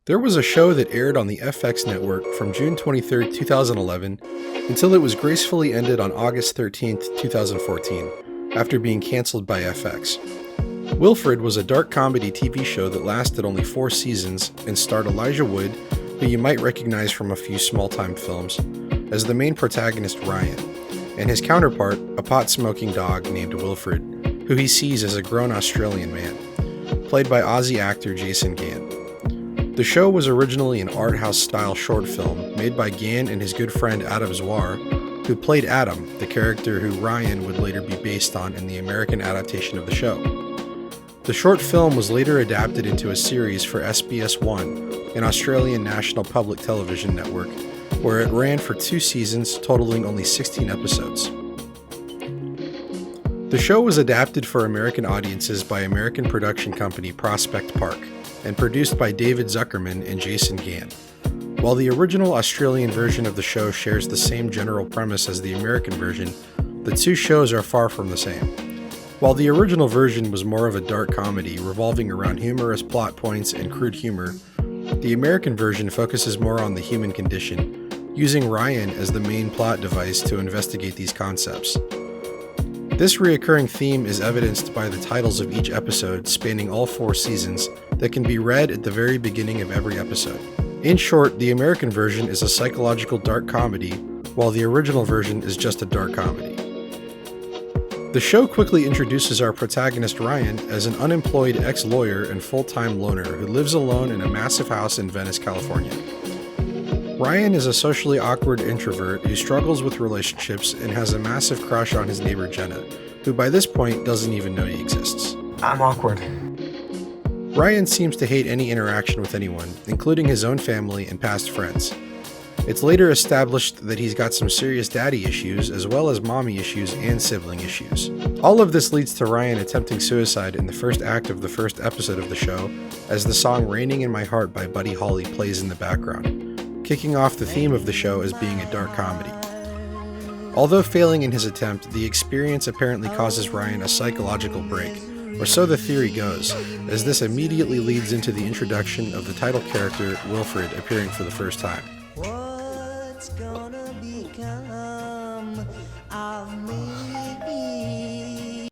There was a show that aired on the FX network from June 23, 2011, until it was gracefully ended on August 13, 2014, after being canceled by FX. Wilfred was a dark comedy TV show that lasted only 4 seasons and starred Elijah Wood, who you might recognize from a few small-time films, as the main protagonist Ryan, and his counterpart, a pot-smoking dog named Wilfred, who he sees as a grown Australian man, played by Aussie actor Jason Gann. The show was originally an art house-style short film made by Gann and his good friend Adam Zwar, who played Adam, the character who Ryan would later be based on in the American adaptation of the show. The short film was later adapted into a series for SBS One, an Australian national public television network, where it ran for 2 seasons, totaling only 16 episodes. The show was adapted for American audiences by American production company Prospect Park, and produced by David Zuckerman and Jason Gann. While the original Australian version of the show shares the same general premise as the American version, the 2 shows are far from the same. While the original version was more of a dark comedy revolving around humorous plot points and crude humor, the American version focuses more on the human condition, using Ryan as the main plot device to investigate these concepts. This recurring theme is evidenced by the titles of each episode spanning all 4 seasons that can be read at the very beginning of every episode. In short, the American version is a psychological dark comedy, while the original version is just a dark comedy. The show quickly introduces our protagonist Ryan as an unemployed ex-lawyer and full-time loner who lives alone in a massive house in Venice, California. Ryan is a socially awkward introvert who struggles with relationships and has a massive crush on his neighbor Jenna, who by this point doesn't even know he exists. I'm awkward. Ryan seems to hate any interaction with anyone, including his own family and past friends. It's later established that he's got some serious daddy issues, as well as mommy issues and sibling issues. All of this leads to Ryan attempting suicide in the first act of the first episode of the show, as the song Raining in My Heart by Buddy Holly plays in the background, kicking off the theme of the show as being a dark comedy. Although failing in his attempt, the experience apparently causes Ryan a psychological break, or so the theory goes, as this immediately leads into the introduction of the title character, Wilfred, appearing for the first time. What's gonna become of me?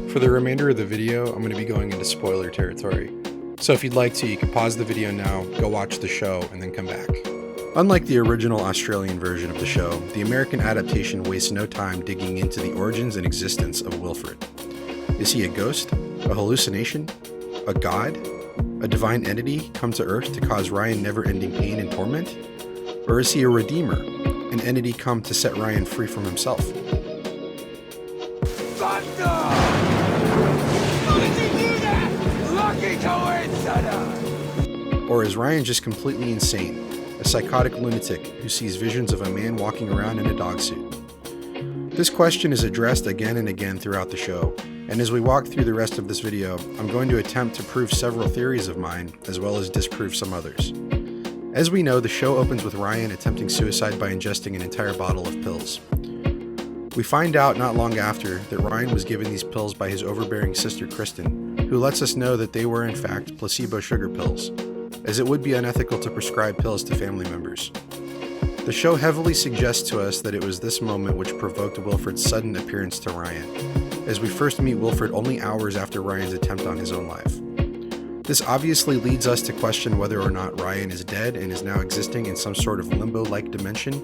For the remainder of the video, I'm going to be going into spoiler territory. So if you'd like to, you can pause the video now, go watch the show, and then come back. Unlike the original Australian version of the show, the American adaptation wastes no time digging into the origins and existence of Wilfred. Is he a ghost? A hallucination? A god? A divine entity come to Earth to cause Ryan never-ending pain and torment? Or is he a redeemer, an entity come to set Ryan free from himself? Thunder! How did you do that? Lucky coincidence! Or is Ryan just completely insane? A psychotic lunatic who sees visions of a man walking around in a dog suit? This question is addressed again and again throughout the show, and as we walk through the rest of this video, I'm going to attempt to prove several theories of mine, as well as disprove some others. As we know, the show opens with Ryan attempting suicide by ingesting an entire bottle of pills. We find out not long after that Ryan was given these pills by his overbearing sister Kristen, who lets us know that they were in fact placebo sugar pills, as it would be unethical to prescribe pills to family members. The show heavily suggests to us that it was this moment which provoked Wilfred's sudden appearance to Ryan, as we first meet Wilfred only hours after Ryan's attempt on his own life. This obviously leads us to question whether or not Ryan is dead and is now existing in some sort of limbo-like dimension,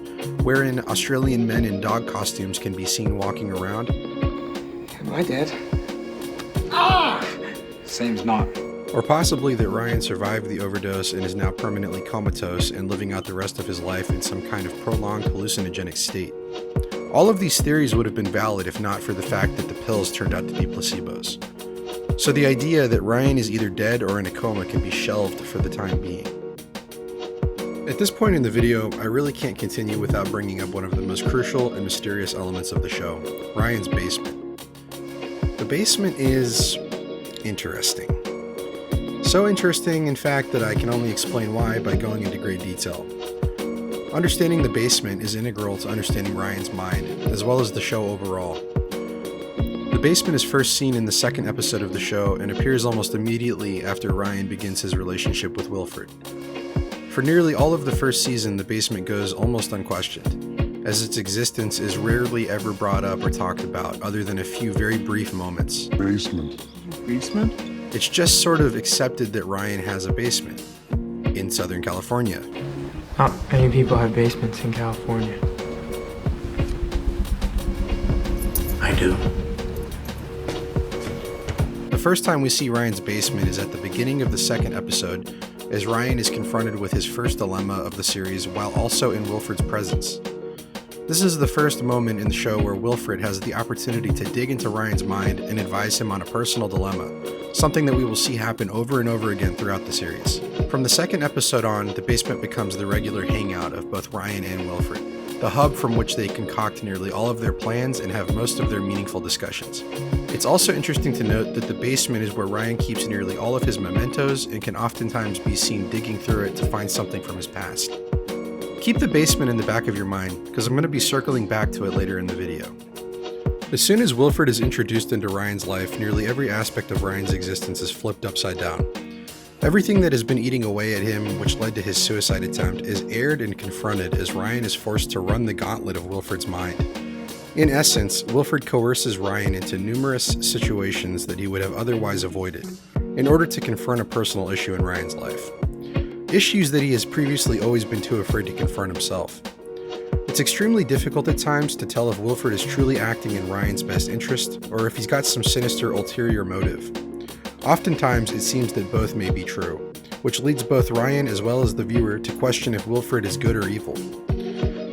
wherein Australian men in dog costumes can be seen walking around. Am I dead? Ah! Seems not. Or possibly that Ryan survived the overdose and is now permanently comatose and living out the rest of his life in some kind of prolonged hallucinogenic state. All of these theories would have been valid if not for the fact that the pills turned out to be placebos. So the idea that Ryan is either dead or in a coma can be shelved for the time being. At this point in the video, I really can't continue without bringing up one of the most crucial and mysterious elements of the show, Ryan's basement. The basement is interesting. So interesting, in fact, that I can only explain why by going into great detail. Understanding the basement is integral to understanding Ryan's mind, as well as the show overall. basement is first seen in the second episode of the show and appears almost immediately after Ryan begins his relationship with Wilfred. For nearly all of the first season, the basement goes almost unquestioned, as its existence is rarely ever brought up or talked about other than a few very brief moments. Basement. It's just sort of accepted that Ryan has a basement in Southern California. Not many people have basements in California. I do. The first time we see Ryan's basement is at the beginning of the second episode, as Ryan is confronted with his first dilemma of the series while also in Wilfred's presence. This is the first moment in the show where Wilfred has the opportunity to dig into Ryan's mind and advise him on a personal dilemma, something that we will see happen over and over again throughout the series. From the second episode on, the basement becomes the regular hangout of both Ryan and Wilfred, the hub from which they concoct nearly all of their plans and have most of their meaningful discussions. It's also interesting to note that the basement is where Ryan keeps nearly all of his mementos and can oftentimes be seen digging through it to find something from his past. Keep the basement in the back of your mind, because I'm going to be circling back to it later in the video. As soon as Wilfred is introduced into Ryan's life, nearly every aspect of Ryan's existence is flipped upside down. Everything that has been eating away at him, which led to his suicide attempt, is aired and confronted as Ryan is forced to run the gauntlet of Wilfred's mind. In essence, Wilfred coerces Ryan into numerous situations that he would have otherwise avoided, in order to confront a personal issue in Ryan's life. Issues that he has previously always been too afraid to confront himself. It's extremely difficult at times to tell if Wilfred is truly acting in Ryan's best interest, or if he's got some sinister ulterior motive. Oftentimes, it seems that both may be true, which leads both Ryan as well as the viewer to question if Wilfred is good or evil.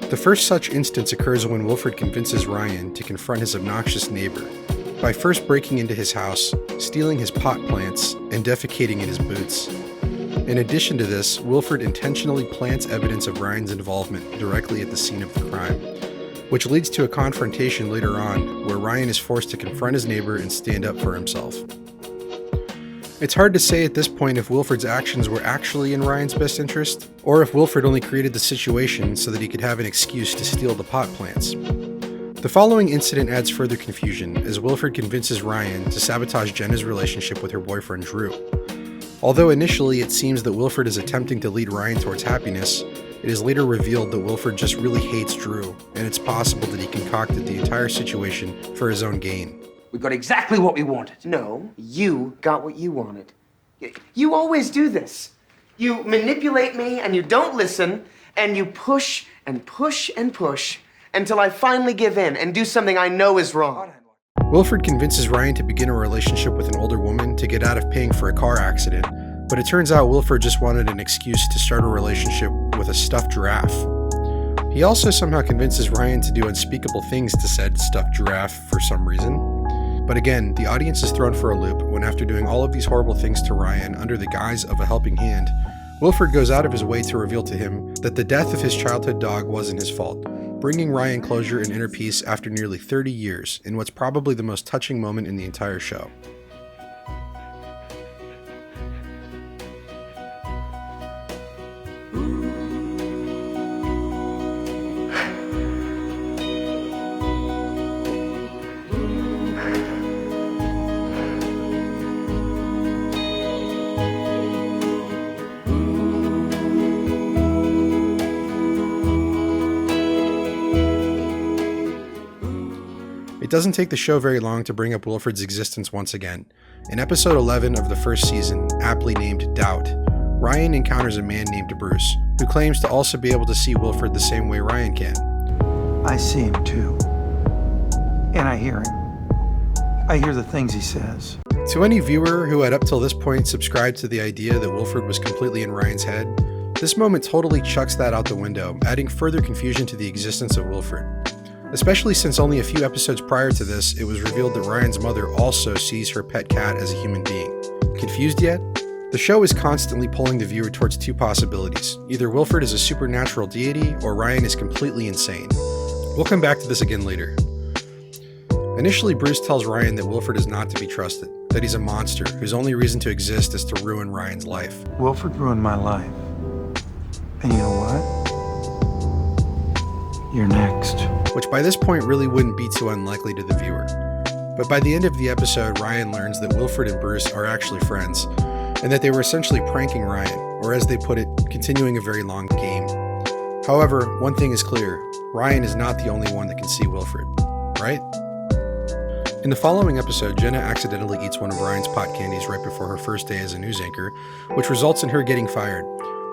The first such instance occurs when Wilfred convinces Ryan to confront his obnoxious neighbor by first breaking into his house, stealing his pot plants, and defecating in his boots. In addition to this, Wilfred intentionally plants evidence of Ryan's involvement directly at the scene of the crime, which leads to a confrontation later on where Ryan is forced to confront his neighbor and stand up for himself. It's hard to say at this point if Wilfred's actions were actually in Ryan's best interest, or if Wilfred only created the situation so that he could have an excuse to steal the pot plants. The following incident adds further confusion, as Wilfred convinces Ryan to sabotage Jenna's relationship with her boyfriend Drew. Although initially it seems that Wilfred is attempting to lead Ryan towards happiness, it is later revealed that Wilfred just really hates Drew, and it's possible that he concocted the entire situation for his own gain. We got exactly what we wanted. No, you got what you wanted. You always do this. You manipulate me and you don't listen, and you push and push and push until I finally give in and do something I know is wrong. Wilfred convinces Ryan to begin a relationship with an older woman to get out of paying for a car accident, but it turns out Wilfred just wanted an excuse to start a relationship with a stuffed giraffe. He also somehow convinces Ryan to do unspeakable things to said stuffed giraffe for some reason. But again, the audience is thrown for a loop when, after doing all of these horrible things to Ryan under the guise of a helping hand, Wilfred goes out of his way to reveal to him that the death of his childhood dog wasn't his fault, bringing Ryan closure and inner peace after nearly 30 years in what's probably the most touching moment in the entire show. It doesn't take the show very long to bring up Wilfred's existence once again. In episode 11 of the first season, aptly named Doubt, Ryan encounters a man named Bruce, who claims to also be able to see Wilfred the same way Ryan can. I see him too. And I hear him. I hear the things he says. To any viewer who had up till this point subscribed to the idea that Wilfred was completely in Ryan's head, this moment totally chucks that out the window, adding further confusion to the existence of Wilfred. Especially since only a few episodes prior to this, it was revealed that Ryan's mother also sees her pet cat as a human being. Confused yet? The show is constantly pulling the viewer towards two possibilities. Either Wilfred is a supernatural deity, or Ryan is completely insane. We'll come back to this again later. Initially, Bruce tells Ryan that Wilfred is not to be trusted, that he's a monster whose only reason to exist is to ruin Ryan's life. Wilfred ruined my life. And you know what? You're next. Which by this point really wouldn't be too unlikely to the viewer. But by the end of the episode, Ryan learns that Wilfred and Bruce are actually friends, and that they were essentially pranking Ryan, or as they put it, continuing a very long game. However, one thing is clear, Ryan is not the only one that can see Wilfred, right? In the following episode, Jenna accidentally eats one of Ryan's pot candies right before her first day as a news anchor, which results in her getting fired.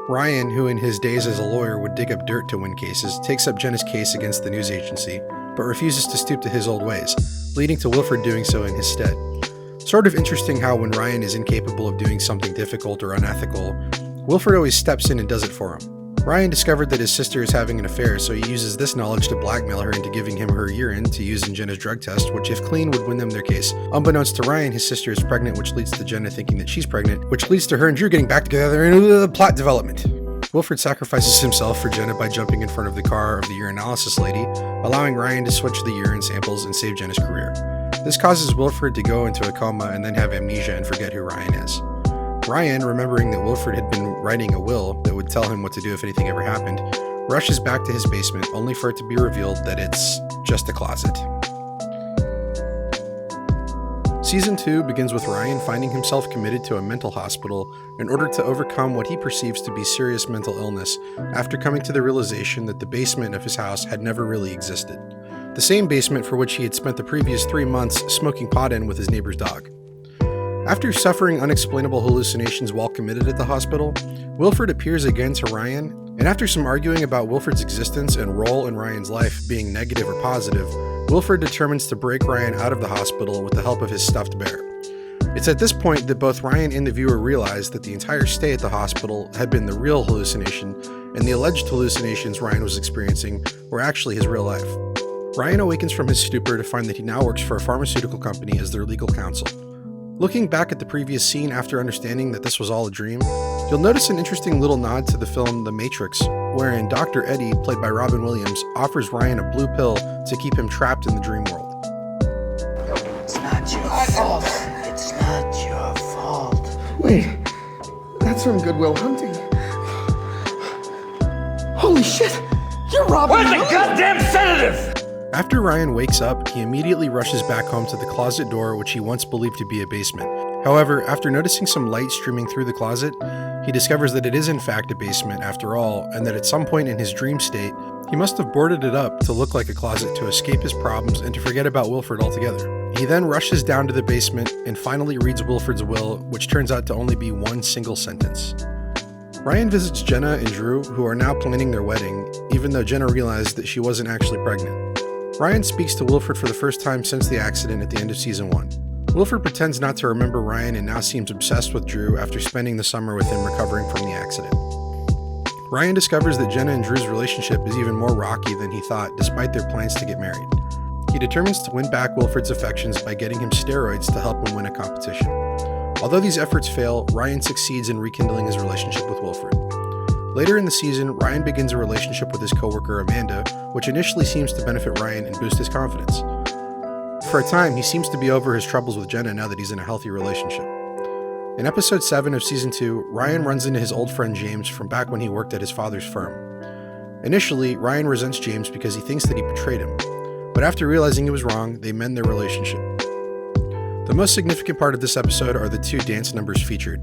Ryan, who in his days as a lawyer would dig up dirt to win cases, takes up Jenna's case against the news agency, but refuses to stoop to his old ways, leading to Wilfred doing so in his stead. Sort of interesting how when Ryan is incapable of doing something difficult or unethical, Wilfred always steps in and does it for him. Ryan discovered that his sister is having an affair, so he uses this knowledge to blackmail her into giving him her urine to use in Jenna's drug test, which if clean would win them their case. Unbeknownst to Ryan, his sister is pregnant, which leads to Jenna thinking that she's pregnant, which leads to her and Drew getting back together in plot development. Wilfred sacrifices himself for Jenna by jumping in front of the car of the urinalysis lady, allowing Ryan to switch the urine samples and save Jenna's career. This causes Wilfred to go into a coma and then have amnesia and forget who Ryan is. Ryan, remembering that Wilfred had been writing a will that would tell him what to do if anything ever happened, rushes back to his basement only for it to be revealed that it's just a closet. Season 2 begins with Ryan finding himself committed to a mental hospital in order to overcome what he perceives to be serious mental illness after coming to the realization that the basement of his house had never really existed. The same basement for which he had spent the previous 3 months smoking pot in with his neighbor's dog. After suffering unexplainable hallucinations while committed at the hospital, Wilfred appears again to Ryan, and after some arguing about Wilfred's existence and role in Ryan's life being negative or positive, Wilfred determines to break Ryan out of the hospital with the help of his stuffed bear. It's at this point that both Ryan and the viewer realize that the entire stay at the hospital had been the real hallucination, and the alleged hallucinations Ryan was experiencing were actually his real life. Ryan awakens from his stupor to find that he now works for a pharmaceutical company as their legal counsel. Looking back at the previous scene after understanding that this was all a dream, you'll notice an interesting little nod to the film The Matrix, wherein Dr. Eddie, played by Robin Williams, offers Ryan a blue pill to keep him trapped in the dream world. It's not your fault. It's not your fault. Wait, that's from Good Will Hunting. Holy shit! You're Robin Where's the Williams! goddamn sedative? After Ryan wakes up, he immediately rushes back home to the closet door which he once believed to be a basement. However, after noticing some light streaming through the closet, he discovers that it is in fact a basement after all, and that at some point in his dream state, he must have boarded it up to look like a closet to escape his problems and to forget about Wilfred altogether. He then rushes down to the basement and finally reads Wilfred's will, which turns out to only be one single sentence. Ryan visits Jenna and Drew, who are now planning their wedding, even though Jenna realized that she wasn't actually pregnant. Ryan speaks to Wilfred for the first time since the accident at the end of season 1. Wilfred pretends not to remember Ryan and now seems obsessed with Drew after spending the summer with him recovering from the accident. Ryan discovers that Jenna and Drew's relationship is even more rocky than he thought, despite their plans to get married. He determines to win back Wilfred's affections by getting him steroids to help him win a competition. Although these efforts fail, Ryan succeeds in rekindling his relationship with Wilfred. Later in the season, Ryan begins a relationship with his coworker Amanda, which initially seems to benefit Ryan and boost his confidence. For a time, he seems to be over his troubles with Jenna now that he's in a healthy relationship. In episode 7 of season 2, Ryan runs into his old friend James from back when he worked at his father's firm. Initially, Ryan resents James because he thinks that he betrayed him, but after realizing he was wrong, they mend their relationship. The most significant part of this episode are the 2 dance numbers featured,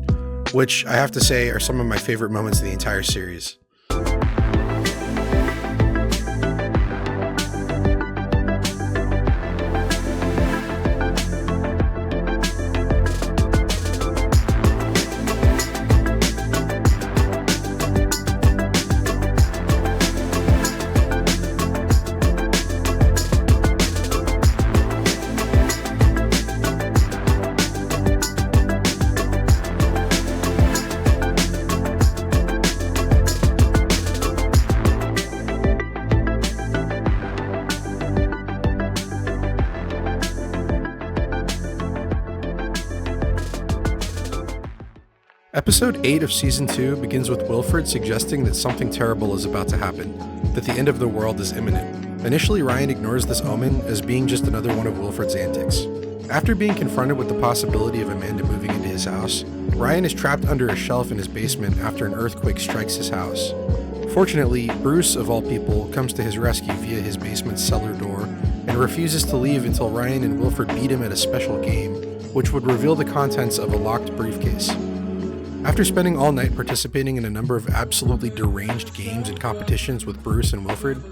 which I have to say are some of my favorite moments of the entire series. Episode 8 of Season 2 begins with Wilfred suggesting that something terrible is about to happen, that the end of the world is imminent. Initially, Ryan ignores this omen as being just another one of Wilfred's antics. After being confronted with the possibility of Amanda moving into his house, Ryan is trapped under a shelf in his basement after an earthquake strikes his house. Fortunately, Bruce, of all people, comes to his rescue via his basement's cellar door and refuses to leave until Ryan and Wilfred beat him at a special game, which would reveal the contents of a locked briefcase. After spending all night participating in a number of absolutely deranged games and competitions with Bruce and Wilfred,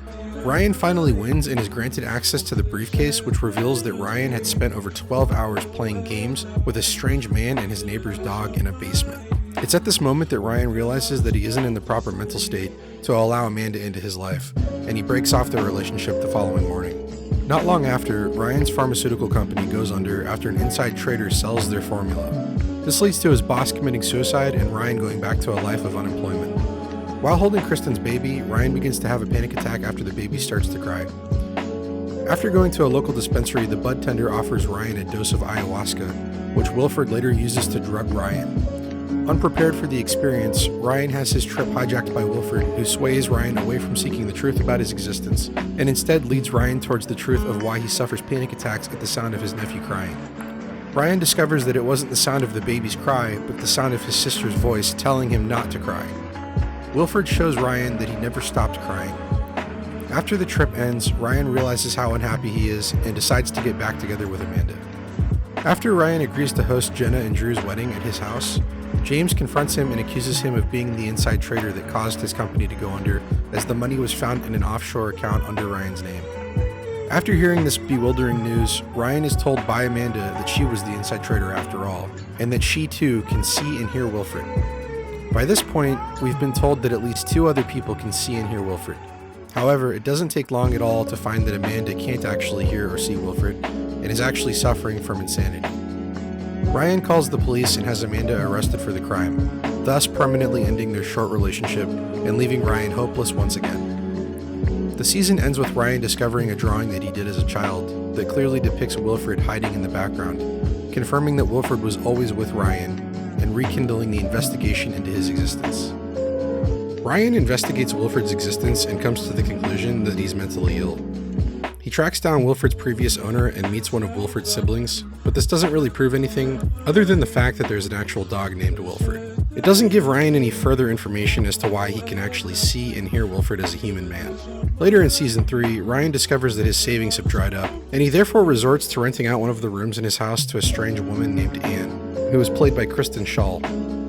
Ryan finally wins and is granted access to the briefcase, which reveals that Ryan had spent over 12 hours playing games with a strange man and his neighbor's dog in a basement. It's at this moment that Ryan realizes that he isn't in the proper mental state to allow Amanda into his life, and he breaks off their relationship the following morning. Not long after, Ryan's pharmaceutical company goes under after an inside trader sells their formula. This leads to his boss committing suicide and Ryan going back to a life of unemployment. While holding Kristen's baby, Ryan begins to have a panic attack after the baby starts to cry. After going to a local dispensary, the bud tender offers Ryan a dose of ayahuasca, which Wilfred later uses to drug Ryan. Unprepared for the experience, Ryan has his trip hijacked by Wilfred, who sways Ryan away from seeking the truth about his existence, and instead leads Ryan towards the truth of why he suffers panic attacks at the sound of his nephew crying. Ryan discovers that it wasn't the sound of the baby's cry, but the sound of his sister's voice telling him not to cry. Wilfred shows Ryan that he never stopped crying. After the trip ends, Ryan realizes how unhappy he is and decides to get back together with Amanda. After Ryan agrees to host Jenna and Drew's wedding at his house, James confronts him and accuses him of being the inside trader that caused his company to go under, as the money was found in an offshore account under Ryan's name. After hearing this bewildering news, Ryan is told by Amanda that she was the inside trader after all, and that she too can see and hear Wilfred. By this point, we've been told that at least 2 other people can see and hear Wilfred. However, it doesn't take long at all to find that Amanda can't actually hear or see Wilfred, and is actually suffering from insanity. Ryan calls the police and has Amanda arrested for the crime, thus permanently ending their short relationship and leaving Ryan hopeless once again. The season ends with Ryan discovering a drawing that he did as a child that clearly depicts Wilfred hiding in the background, confirming that Wilfred was always with Ryan and rekindling the investigation into his existence. Ryan investigates Wilfred's existence and comes to the conclusion that he's mentally ill. He tracks down Wilfred's previous owner and meets one of Wilfred's siblings, but this doesn't really prove anything other than the fact that there's an actual dog named Wilfred. It doesn't give Ryan any further information as to why he can actually see and hear Wilfred as a human man. Later in season 3, Ryan discovers that his savings have dried up, and he therefore resorts to renting out one of the rooms in his house to a strange woman named Anne, who is played by Kristen Schaal.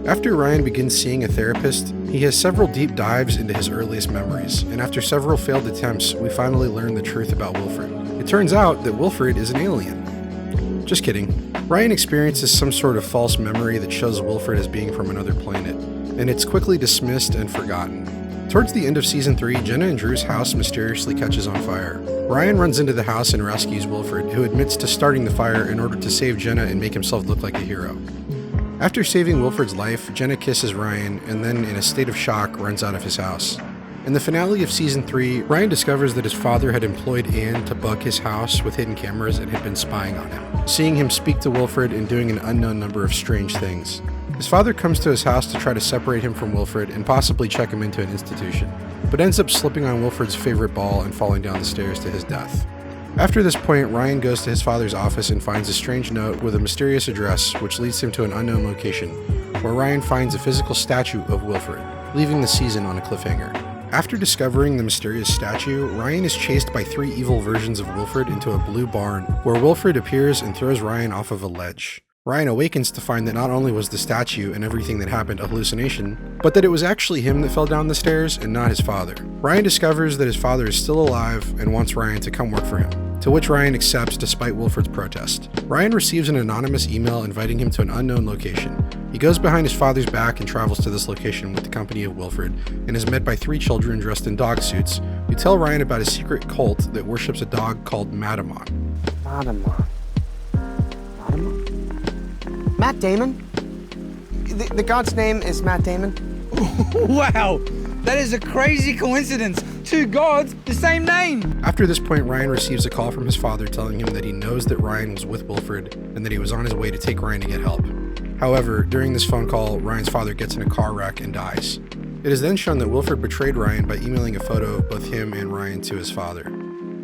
After Ryan begins seeing a therapist, he has several deep dives into his earliest memories, and after several failed attempts, we finally learn the truth about Wilfred. It turns out that Wilfred is an alien. Just kidding. Ryan experiences some sort of false memory that shows Wilfred as being from another planet, and it's quickly dismissed and forgotten. Towards the end of season 3, Jenna and Drew's house mysteriously catches on fire. Ryan runs into the house and rescues Wilfred, who admits to starting the fire in order to save Jenna and make himself look like a hero. After saving Wilfred's life, Jenna kisses Ryan and then, in a state of shock, runs out of his house. In the finale of season 3, Ryan discovers that his father had employed Anne to bug his house with hidden cameras and had been spying on him, seeing him speak to Wilfred and doing an unknown number of strange things. His father comes to his house to try to separate him from Wilfred and possibly check him into an institution, but ends up slipping on Wilfred's favorite ball and falling down the stairs to his death. After this point, Ryan goes to his father's office and finds a strange note with a mysterious address, which leads him to an unknown location, where Ryan finds a physical statue of Wilfred, leaving the season on a cliffhanger. After discovering the mysterious statue, Ryan is chased by 3 evil versions of Wilfred into a blue barn, where Wilfred appears and throws Ryan off of a ledge. Ryan awakens to find that not only was the statue and everything that happened a hallucination, but that it was actually him that fell down the stairs and not his father. Ryan discovers that his father is still alive and wants Ryan to come work for him, to which Ryan accepts despite Wilfred's protest. Ryan receives an anonymous email inviting him to an unknown location. He goes behind his father's back and travels to this location with the company of Wilfred, and is met by 3 children dressed in dog suits, who tell Ryan about a secret cult that worships a dog called Madamon. Riddiman. Matt Damon? The god's name is Matt Damon? Wow, that is a crazy coincidence. 2 gods, the same name. After this point, Ryan receives a call from his father telling him that he knows that Ryan was with Wilfred and that he was on his way to take Ryan to get help. However, during this phone call, Ryan's father gets in a car wreck and dies. It is then shown that Wilfred betrayed Ryan by emailing a photo of both him and Ryan to his father.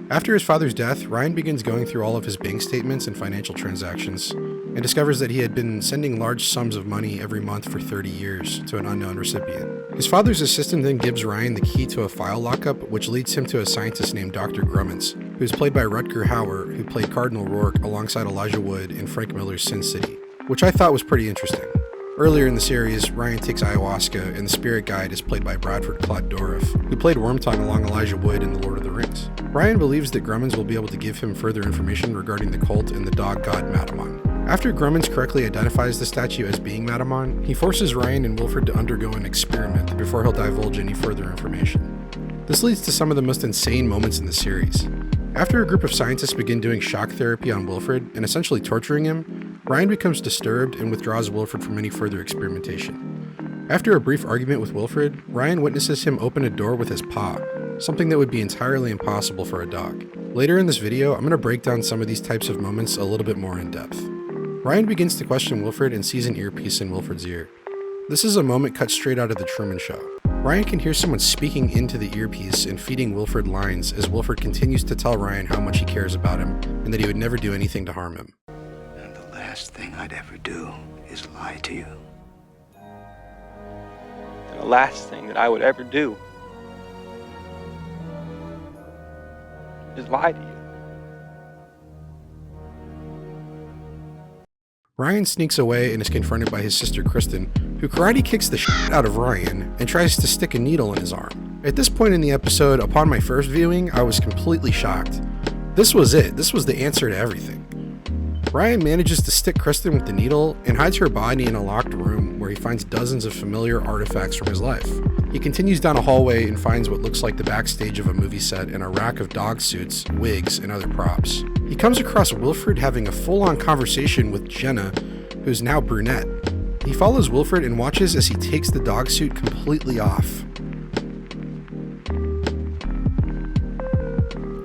After his father's death, Ryan begins going through all of his bank statements and financial transactions, and discovers that he had been sending large sums of money every month for 30 years to an unknown recipient. His father's assistant then gives Ryan the key to a file lockup, which leads him to a scientist named Dr. Grummins, who's played by Rutger Hauer, who played Cardinal Rourke alongside Elijah Wood in Frank Miller's Sin City, which I thought was pretty interesting. Earlier in the series, Ryan takes ayahuasca, and the spirit guide is played by Bradford Claude Dorff, who played Wormtongue along Elijah Wood in The Lord of the Rings. Ryan believes that Grummins will be able to give him further information regarding the cult and the dog god Matamon. After Grummins correctly identifies the statue as being Matamon, he forces Ryan and Wilfred to undergo an experiment before he'll divulge any further information. This leads to some of the most insane moments in the series. After a group of scientists begin doing shock therapy on Wilfred and essentially torturing him, Ryan becomes disturbed and withdraws Wilfred from any further experimentation. After a brief argument with Wilfred, Ryan witnesses him open a door with his paw, something that would be entirely impossible for a dog. Later in this video, I'm going to break down some of these types of moments a little bit more in depth. Ryan begins to question Wilfred and sees an earpiece in Wilfred's ear. This is a moment cut straight out of The Truman Show. Ryan can hear someone speaking into the earpiece and feeding Wilfred lines as Wilfred continues to tell Ryan how much he cares about him and that he would never do anything to harm him. And the last thing I'd ever do is lie to you. And the last thing that I would ever do is lie to you. Ryan sneaks away and is confronted by his sister Kristen, who karate kicks the shit out of Ryan and tries to stick a needle in his arm. At this point in the episode, upon my first viewing, I was completely shocked. This was it. This was the answer to everything. Ryan manages to stick Kristen with the needle and hides her body in a locked room where he finds dozens of familiar artifacts from his life. He continues down a hallway and finds what looks like the backstage of a movie set and a rack of dog suits, wigs, and other props. He comes across Wilfred having a full-on conversation with Jenna, who's now brunette. He follows Wilfred and watches as he takes the dog suit completely off.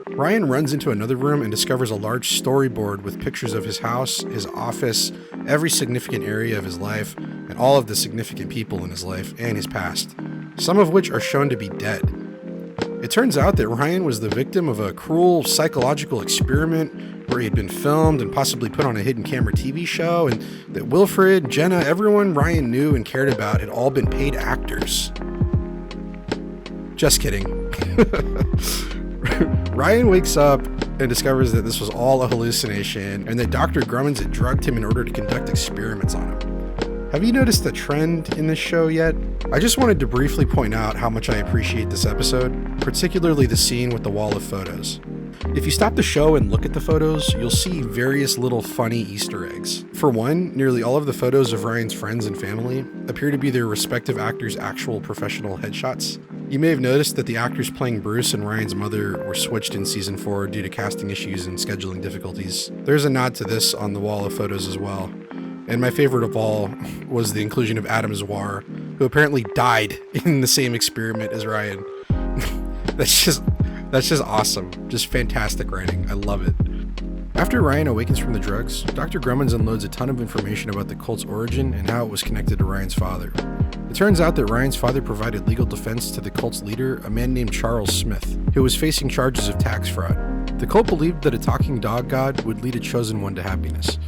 Ryan runs into another room and discovers a large storyboard with pictures of his house, his office, every significant area of his life, and all of the significant people in his life and his past, some of which are shown to be dead. It turns out that Ryan was the victim of a cruel psychological experiment where he had been filmed and possibly put on a hidden camera TV show, and that Wilfred, Jenna, everyone Ryan knew and cared about had all been paid actors. Just kidding. Ryan wakes up and discovers that this was all a hallucination and that Dr. Grummins had drugged him in order to conduct experiments on him. Have you noticed a trend in this show yet? I just wanted to briefly point out how much I appreciate this episode, particularly the scene with the wall of photos. If you stop the show and look at the photos, you'll see various little funny Easter eggs. For one, nearly all of the photos of Ryan's friends and family appear to be their respective actors' actual professional headshots. You may have noticed that the actors playing Bruce and Ryan's mother were switched in season 4 due to casting issues and scheduling difficulties. There's a nod to this on the wall of photos as well. And my favorite of all was the inclusion of Adam Zwar, who apparently died in the same experiment as Ryan. That's just awesome. Just fantastic writing. I love it. After Ryan awakens from the drugs, Dr. Grummins unloads a ton of information about the cult's origin and how it was connected to Ryan's father. It turns out that Ryan's father provided legal defense to the cult's leader, a man named Charles Smith, who was facing charges of tax fraud. The cult believed that a talking dog god would lead a chosen one to happiness.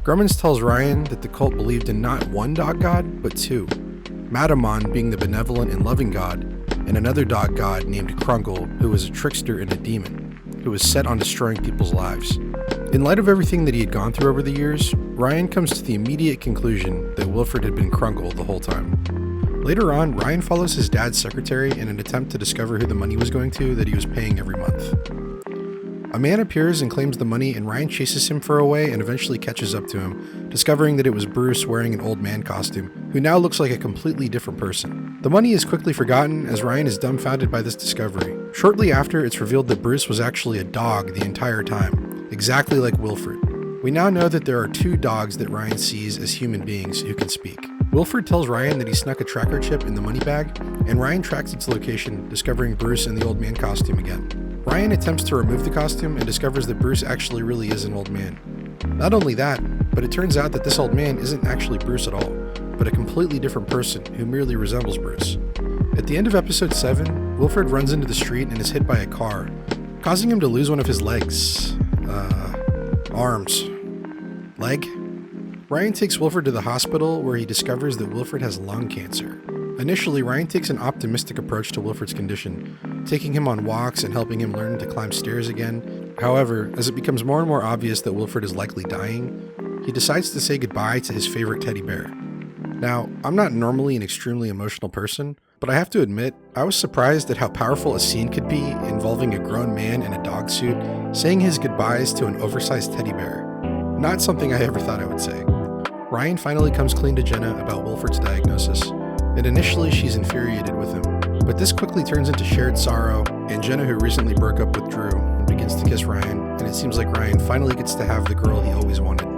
Grummins tells Ryan that the cult believed in not one dog god, but two. Matamon being the benevolent and loving god, and another dog god named Krungle, who was a trickster and a demon, who was set on destroying people's lives. In light of everything that he had gone through over the years, Ryan comes to the immediate conclusion that Wilfred had been Krungle the whole time. Later on, Ryan follows his dad's secretary in an attempt to discover who the money was going to that he was paying every month. A man appears and claims the money, and Ryan chases him for a way and eventually catches up to him, discovering that it was Bruce wearing an old man costume, who now looks like a completely different person. The money is quickly forgotten as Ryan is dumbfounded by this discovery. Shortly after, it's revealed that Bruce was actually a dog the entire time, exactly like Wilfred. We now know that there are two dogs that Ryan sees as human beings who can speak. Wilfred tells Ryan that he snuck a tracker chip in the money bag, and Ryan tracks its location, discovering Bruce in the old man costume again. Ryan attempts to remove the costume and discovers that Bruce actually really is an old man. Not only that, but it turns out that this old man isn't actually Bruce at all, but a completely different person who merely resembles Bruce. At the end of episode 7, Wilfred runs into the street and is hit by a car, causing him to lose one of his legs. Arms. Leg? Ryan takes Wilfred to the hospital where he discovers that Wilfred has lung cancer. Initially, Ryan takes an optimistic approach to Wilfred's condition, taking him on walks and helping him learn to climb stairs again. However, as it becomes more and more obvious that Wilfred is likely dying, he decides to say goodbye to his favorite teddy bear. Now, I'm not normally an extremely emotional person, but I have to admit, I was surprised at how powerful a scene could be involving a grown man in a dog suit saying his goodbyes to an oversized teddy bear. Not something I ever thought I would say. Ryan finally comes clean to Jenna about Wilfred's diagnosis, and initially she's infuriated with him. But this quickly turns into shared sorrow, and Jenna, who recently broke up with Drew, begins to kiss Ryan, and it seems like Ryan finally gets to have the girl he always wanted.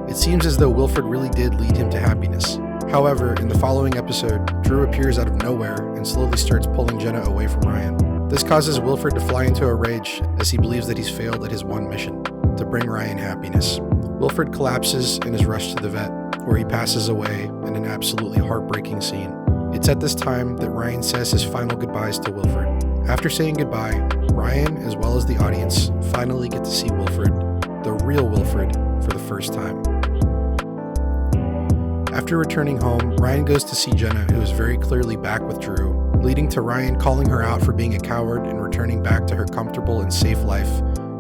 It seems as though Wilfred really did lead him to happiness. However, in the following episode, Drew appears out of nowhere and slowly starts pulling Jenna away from Ryan. This causes Wilfred to fly into a rage as he believes that he's failed at his one mission, to bring Ryan happiness. Wilfred collapses and is rushed to the vet, where he passes away in an absolutely heartbreaking scene. It's at this time that Ryan says his final goodbyes to Wilfred. After saying goodbye, Ryan, as well as the audience, finally get to see Wilfred, the real Wilfred, for the first time. After returning home, Ryan goes to see Jenna, who is very clearly back with Drew, leading to Ryan calling her out for being a coward and returning back to her comfortable and safe life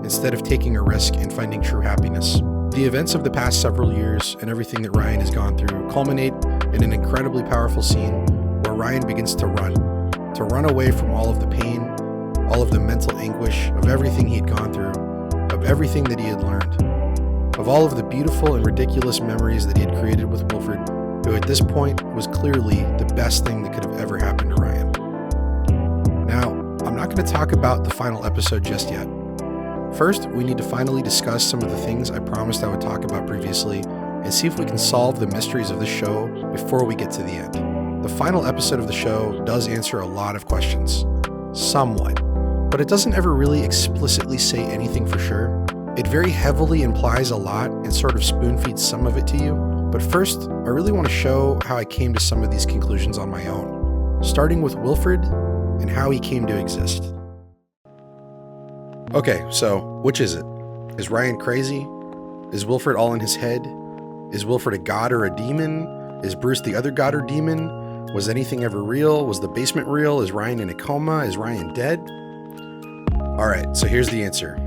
instead of taking a risk and finding true happiness. The events of the past several years and everything that Ryan has gone through culminate in an incredibly powerful scene where Ryan begins to run away from all of the pain, all of the mental anguish of everything he had gone through, of everything that he had learned, of all of the beautiful and ridiculous memories that he had created with Wilfred, who at this point was clearly the best thing that could have ever happened to Ryan. Now, I'm not going to talk about the final episode just yet. First, we need to finally discuss some of the things I promised I would talk about previously and see if we can solve the mysteries of the show before we get to the end. The final episode of the show does answer a lot of questions, somewhat, but it doesn't ever really explicitly say anything for sure. It very heavily implies a lot and sort of spoon-feeds some of it to you. But first, I really want to show how I came to some of these conclusions on my own, starting with Wilfred and how he came to exist. Okay, so which is it? Is Ryan crazy? Is Wilfred all in his head? Is Wilfred a god or a demon? Is Bruce the other god or demon? Was anything ever real? Was the basement real? Is Ryan in a coma? Is Ryan dead? Alright, so here's the answer.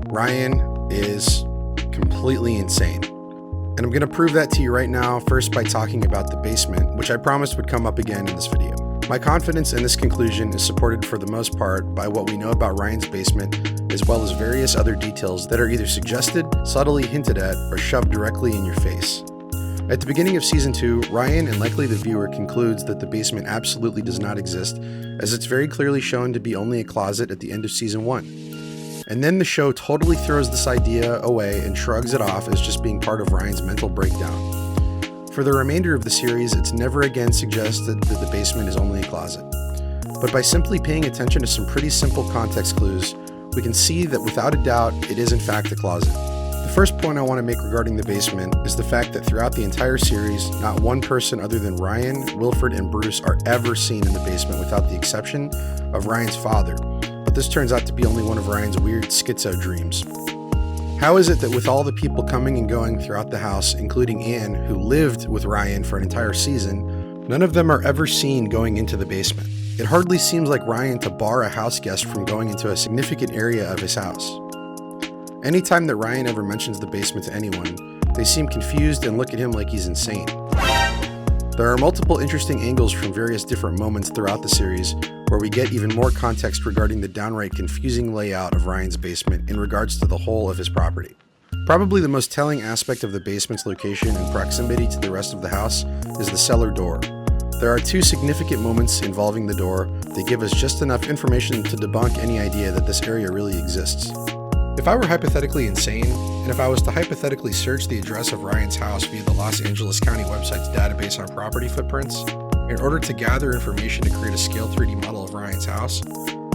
Ryan is completely insane. And I'm going to prove that to you right now, first by talking about the basement, which I promised would come up again in this video. My confidence in this conclusion is supported for the most part by what we know about Ryan's basement, as well as various other details that are either suggested, subtly hinted at, or shoved directly in your face. At the beginning of Season 2, Ryan, and likely the viewer, concludes that the basement absolutely does not exist, as it's very clearly shown to be only a closet at the end of Season 1. And then the show totally throws this idea away and shrugs it off as just being part of Ryan's mental breakdown. For the remainder of the series, it's never again suggested that the basement is only a closet. But by simply paying attention to some pretty simple context clues, we can see that without a doubt, it is in fact a closet. The first point I want to make regarding the basement is the fact that throughout the entire series, not one person other than Ryan, Wilfred, and Bruce are ever seen in the basement without the exception of Ryan's father. But this turns out to be only one of Ryan's weird schizo dreams. How is it that with all the people coming and going throughout the house, including Anne, who lived with Ryan for an entire season, none of them are ever seen going into the basement? It hardly seems like Ryan to bar a house guest from going into a significant area of his house. Anytime that Ryan ever mentions the basement to anyone, they seem confused and look at him like he's insane. There are multiple interesting angles from various different moments throughout the series where we get even more context regarding the downright confusing layout of Ryan's basement in regards to the whole of his property. Probably the most telling aspect of the basement's location and proximity to the rest of the house is the cellar door. There are two significant moments involving the door that give us just enough information to debunk any idea that this area really exists. If I were hypothetically insane, and if I was to hypothetically search the address of Ryan's house via the Los Angeles County website's database on property footprints, in order to gather information to create a scale 3D model of Ryan's house,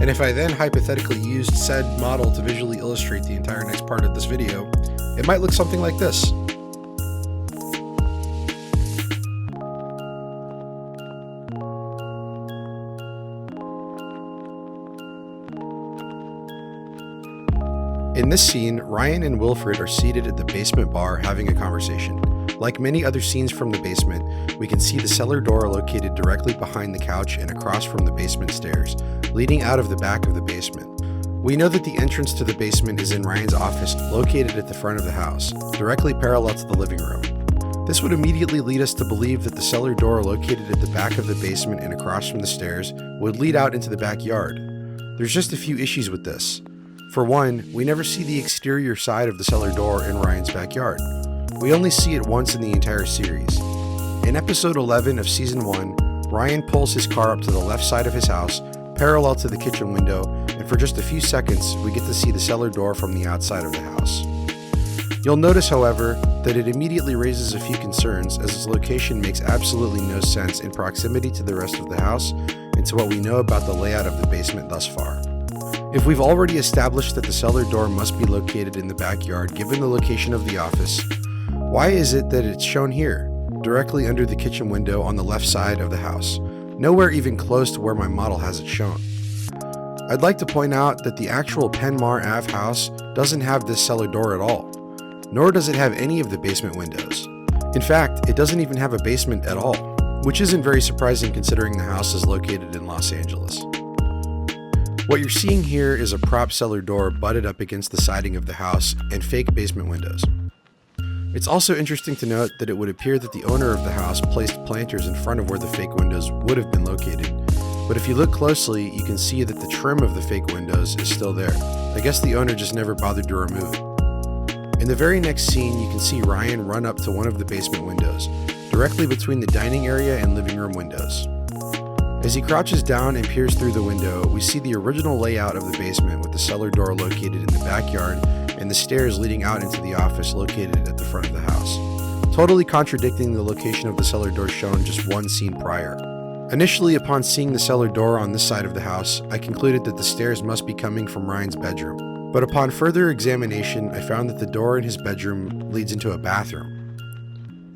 and if I then hypothetically used said model to visually illustrate the entire next part of this video, it might look something like this. In this scene, Ryan and Wilfred are seated at the basement bar having a conversation. Like many other scenes from the basement, we can see the cellar door located directly behind the couch and across from the basement stairs, leading out of the back of the basement. We know that the entrance to the basement is in Ryan's office, located at the front of the house, directly parallel to the living room. This would immediately lead us to believe that the cellar door located at the back of the basement and across from the stairs would lead out into the backyard. There's just a few issues with this. For one, we never see the exterior side of the cellar door in Ryan's backyard. We only see it once in the entire series. In episode 11 of season 1, Ryan pulls his car up to the left side of his house, parallel to the kitchen window, and for just a few seconds, we get to see the cellar door from the outside of the house. You'll notice, however, that it immediately raises a few concerns as its location makes absolutely no sense in proximity to the rest of the house and to what we know about the layout of the basement thus far. If we've already established that the cellar door must be located in the backyard given the location of the office, why is it that it's shown here, directly under the kitchen window on the left side of the house, nowhere even close to where my model has it shown? I'd like to point out that the actual Penmar Ave house doesn't have this cellar door at all, nor does it have any of the basement windows. In fact, it doesn't even have a basement at all, which isn't very surprising considering the house is located in Los Angeles. What you're seeing here is a prop cellar door butted up against the siding of the house and fake basement windows. It's also interesting to note that it would appear that the owner of the house placed planters in front of where the fake windows would have been located, but if you look closely, you can see that the trim of the fake windows is still there. I guess the owner just never bothered to remove it. In the very next scene, you can see Ryan run up to one of the basement windows, directly between the dining area and living room windows. As he crouches down and peers through the window, we see the original layout of the basement with the cellar door located in the backyard and the stairs leading out into the office located at the front of the house, totally contradicting the location of the cellar door shown just one scene prior. Initially, upon seeing the cellar door on this side of the house, I concluded that the stairs must be coming from Ryan's bedroom. But upon further examination, I found that the door in his bedroom leads into a bathroom.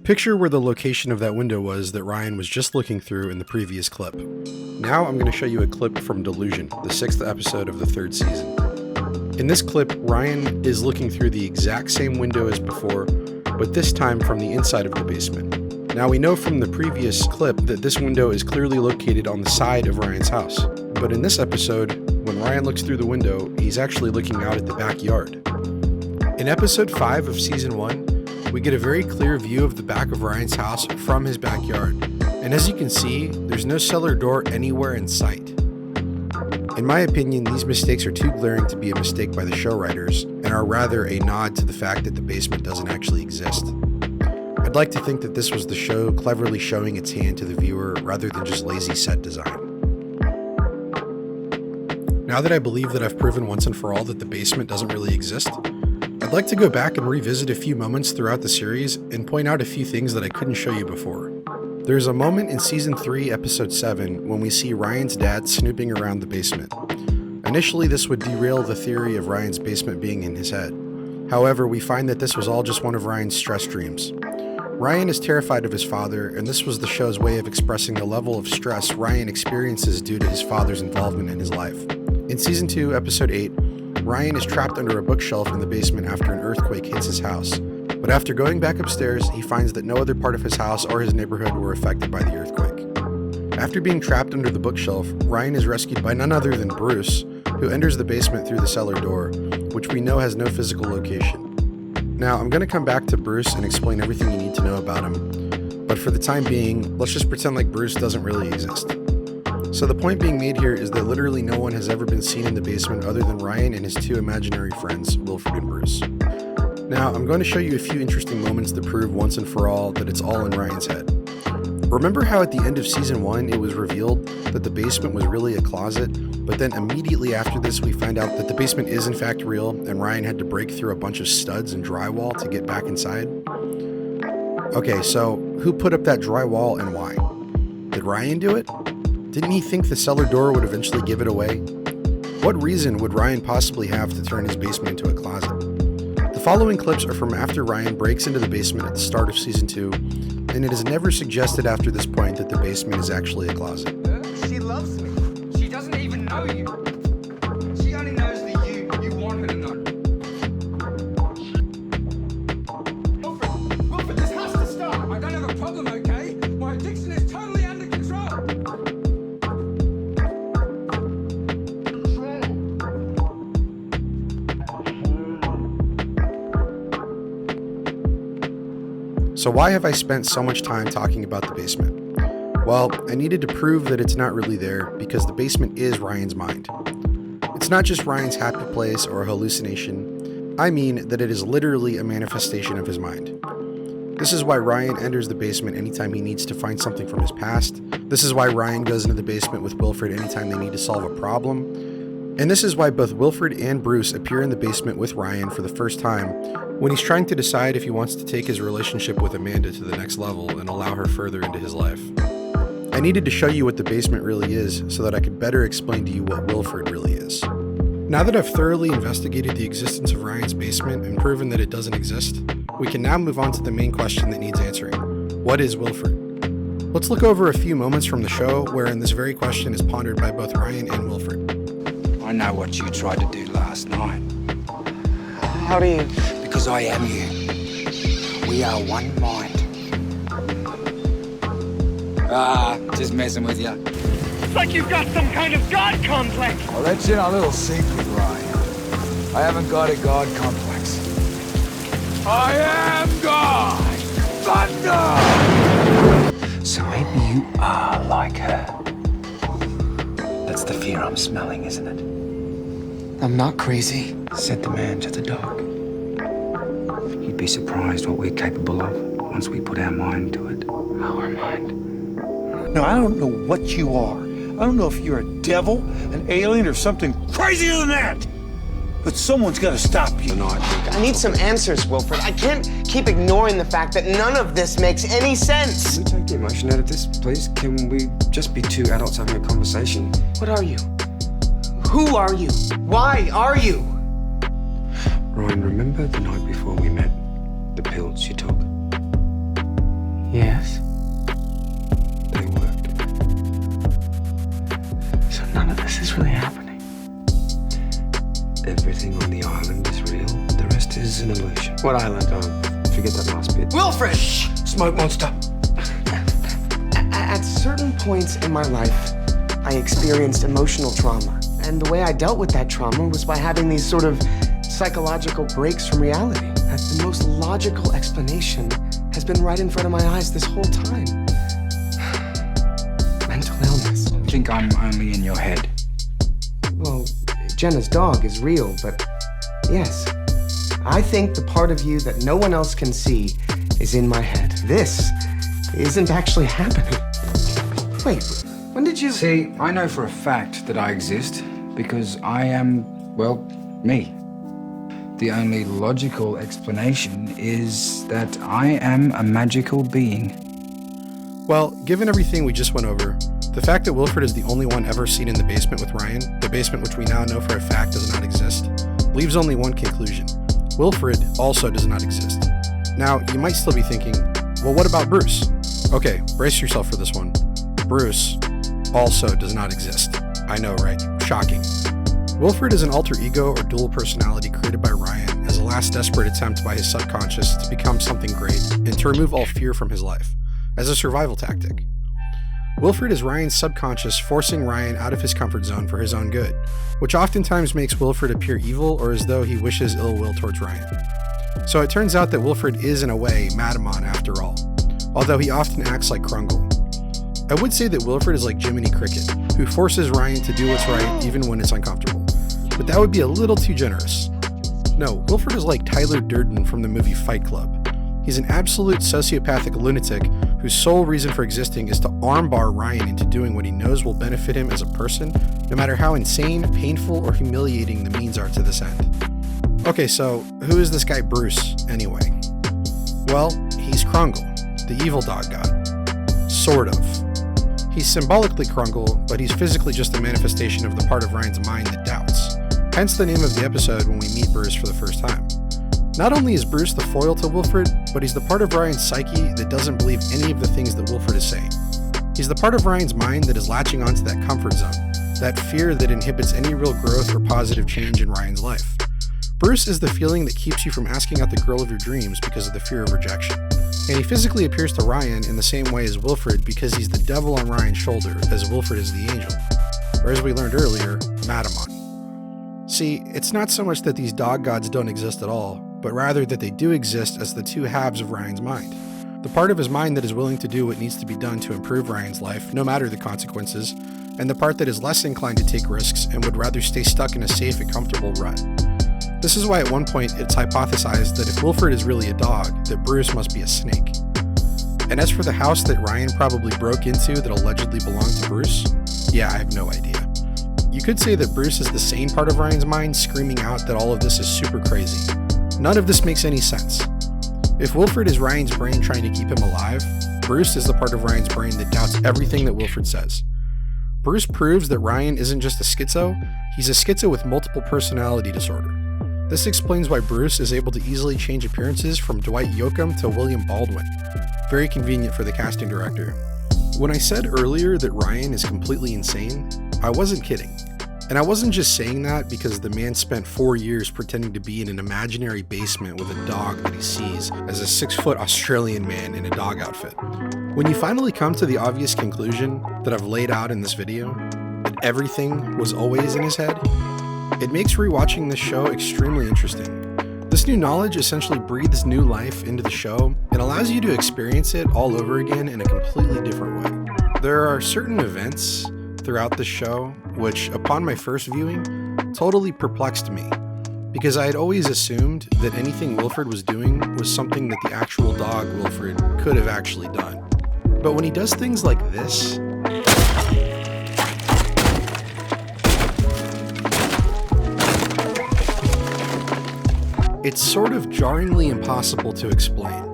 Picture where the location of that window was that Ryan was just looking through in the previous clip. Now I'm going to show you a clip from Delusion, the 6th episode of the 3rd season. In this clip, Ryan is looking through the exact same window as before, but this time from the inside of the basement. Now we know from the previous clip that this window is clearly located on the side of Ryan's house, but in this episode, when Ryan looks through the window, he's actually looking out at the backyard. In episode 5 of season 1, we get a very clear view of the back of Ryan's house from his backyard, and as you can see, there's no cellar door anywhere in sight. In my opinion, these mistakes are too glaring to be a mistake by the show writers, and are rather a nod to the fact that the basement doesn't actually exist. I'd like to think that this was the show cleverly showing its hand to the viewer rather than just lazy set design. Now that I believe that I've proven once and for all that the basement doesn't really exist, I'd like to go back and revisit a few moments throughout the series and point out a few things that I couldn't show you before. There's a moment in season 3, episode 7, when we see Ryan's dad snooping around the basement. Initially, this would derail the theory of Ryan's basement being in his head. However, we find that this was all just one of Ryan's stress dreams. Ryan is terrified of his father, and this was the show's way of expressing the level of stress Ryan experiences due to his father's involvement in his life. In season 2, episode 8, Ryan is trapped under a bookshelf in the basement after an earthquake hits his house. But after going back upstairs, he finds that no other part of his house or his neighborhood were affected by the earthquake. After being trapped under the bookshelf, Ryan is rescued by none other than Bruce, who enters the basement through the cellar door, which we know has no physical location. Now, I'm going to come back to Bruce and explain everything you need to know about him, but for the time being, let's just pretend like Bruce doesn't really exist. So the point being made here is that literally no one has ever been seen in the basement other than Ryan and his two imaginary friends, Wilfred and Bruce. Now, I'm going to show you a few interesting moments to prove once and for all that it's all in Ryan's head. Remember how at the end of season 1 it was revealed that the basement was really a closet, but then immediately after this we find out that the basement is in fact real and Ryan had to break through a bunch of studs and drywall to get back inside? Okay, so who put up that drywall and why? Did Ryan do it? Didn't he think the cellar door would eventually give it away? What reason would Ryan possibly have to turn his basement into a closet? The following clips are from after Ryan breaks into the basement at the start of season 2, and it is never suggested after this point that the basement is actually a closet. She loves me. She doesn't even know you. She only knows the you want her to know. Wilfred, this has to So why have I spent so much time talking about the basement? Well, I needed to prove that it's not really there because the basement is Ryan's mind. It's not just Ryan's happy place or a hallucination. I mean that it is literally a manifestation of his mind. This is why Ryan enters the basement anytime he needs to find something from his past. This is why Ryan goes into the basement with Wilfred anytime they need to solve a problem. And this is why both Wilfred and Bruce appear in the basement with Ryan for the first time when he's trying to decide if he wants to take his relationship with Amanda to the next level and allow her further into his life. I needed to show you what the basement really is so that I could better explain to you what Wilfred really is. Now that I've thoroughly investigated the existence of Ryan's basement and proven that it doesn't exist, we can now move on to the main question that needs answering. What is Wilfred? Let's look over a few moments from the show wherein this very question is pondered by both Ryan and Wilfred. I know what you tried to do last night. How do you? Because I am you. We are one mind. Just messing with you. It's like you've got some kind of god complex. Well, that's in our little secret, Ryan. I haven't got a god complex. I am God! Thunder! So maybe you are like her. That's the fear I'm smelling, isn't it? I'm not crazy. Said the man to the dog. You'd be surprised what we're capable of once we put our mind to it. Our mind. No, I don't know what you are. I don't know if you're a devil, an alien, or something crazier than that. But someone's got to stop you. I need some answers, Wilfred. I can't keep ignoring the fact that none of this makes any sense. Can we take the emotion out of this, please? Can we just be two adults having a conversation? What are you? Who are you? Why are you? Ryan, remember the night before we met? The pills you took? Yes. They worked. So none of this is really happening. Everything on the island is real. The rest is an illusion. What island? Forget that last bit. Wilfred! Shh! Smoke monster! At certain points in my life, I experienced emotional trauma. And the way I dealt with that trauma was by having these sort of psychological breaks from reality. The most logical explanation has been right in front of my eyes this whole time. Mental illness. I think I'm only in your head. Well, Jenna's dog is real, but yes. I think the part of you that no one else can see is in my head. This isn't actually happening. Wait, when did you... See, I know for a fact that I exist because I am, well, me. The only logical explanation is that I am a magical being. Well, given everything we just went over, the fact that Wilfred is the only one ever seen in the basement with Ryan, the basement which we now know for a fact does not exist, leaves only one conclusion. Wilfred also does not exist. Now, you might still be thinking, well, what about Bruce? Okay, brace yourself for this one. Bruce also does not exist. I know, right? Shocking. Wilfred is an alter ego or dual personality created by Ryan as a last desperate attempt by his subconscious to become something great and to remove all fear from his life, as a survival tactic. Wilfred is Ryan's subconscious forcing Ryan out of his comfort zone for his own good, which oftentimes makes Wilfred appear evil or as though he wishes ill will towards Ryan. So it turns out that Wilfred is in a way Riddiman after all, although he often acts like Krungle. I would say that Wilfred is like Jiminy Cricket, who forces Ryan to do what's right even when it's uncomfortable, but that would be a little too generous. No, Wilfred is like Tyler Durden from the movie Fight Club. He's an absolute sociopathic lunatic whose sole reason for existing is to armbar Ryan into doing what he knows will benefit him as a person, no matter how insane, painful, or humiliating the means are to this end. Okay, so who is this guy Bruce, anyway? Well, he's Krungle, the evil dog god. Sort of. He's symbolically Krungle, but he's physically just a manifestation of the part of Ryan's mind that doubts. Hence the name of the episode when we meet Bruce for the first time. Not only is Bruce the foil to Wilfred, but he's the part of Ryan's psyche that doesn't believe any of the things that Wilfred is saying. He's the part of Ryan's mind that is latching onto that comfort zone, that fear that inhibits any real growth or positive change in Ryan's life. Bruce is the feeling that keeps you from asking out the girl of your dreams because of the fear of rejection. And he physically appears to Ryan in the same way as Wilfred because he's the devil on Ryan's shoulder, as Wilfred is the angel. Or as we learned earlier, Riddiman. See, it's not so much that these dog gods don't exist at all, but rather that they do exist as the two halves of Ryan's mind. the part of his mind that is willing to do what needs to be done to improve Ryan's life, no matter the consequences, and the part that is less inclined to take risks and would rather stay stuck in a safe and comfortable rut. This is why at one point it's hypothesized that if Wilfred is really a dog, that Bruce must be a snake. And as for the house that Ryan probably broke into that allegedly belonged to Bruce, yeah, I have no idea. You could say that Bruce is the sane part of Ryan's mind screaming out that all of this is super crazy. None of this makes any sense. If Wilfred is Ryan's brain trying to keep him alive, Bruce is the part of Ryan's brain that doubts everything that Wilfred says. Bruce proves that Ryan isn't just a schizo, he's a schizo with multiple personality disorder. This explains why Bruce is able to easily change appearances from Dwight Yoakam to William Baldwin. Very convenient for the casting director. When I said earlier that Ryan is completely insane, I wasn't kidding. And I wasn't just saying that because the man spent 4 years pretending to be in an imaginary basement with a dog that he sees as a 6-foot Australian man in a dog outfit. When you finally come to the obvious conclusion that I've laid out in this video, that everything was always in his head, it makes rewatching this show extremely interesting. This new knowledge essentially breathes new life into the show and allows you to experience it all over again in a completely different way. There are certain events throughout the show which, upon my first viewing, totally perplexed me, because I had always assumed that anything Wilfred was doing was something that the actual dog Wilfred could have actually done. But when he does things like this, it's sort of jarringly impossible to explain.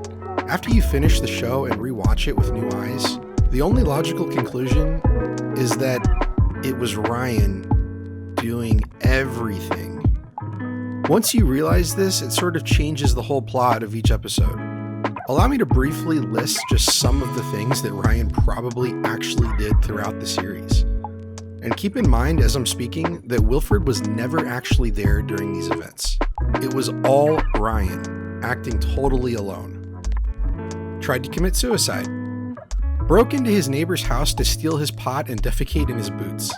After you finish the show and rewatch it with new eyes, the only logical conclusion is that it was Ryan doing everything. Once you realize this, it sort of changes the whole plot of each episode. Allow me to briefly list just some of the things that Ryan probably actually did throughout the series. And keep in mind as I'm speaking that Wilfred was never actually there during these events. It was all Ryan, acting totally alone. Tried to commit suicide. Broke into his neighbor's house to steal his pot and defecate in his boots.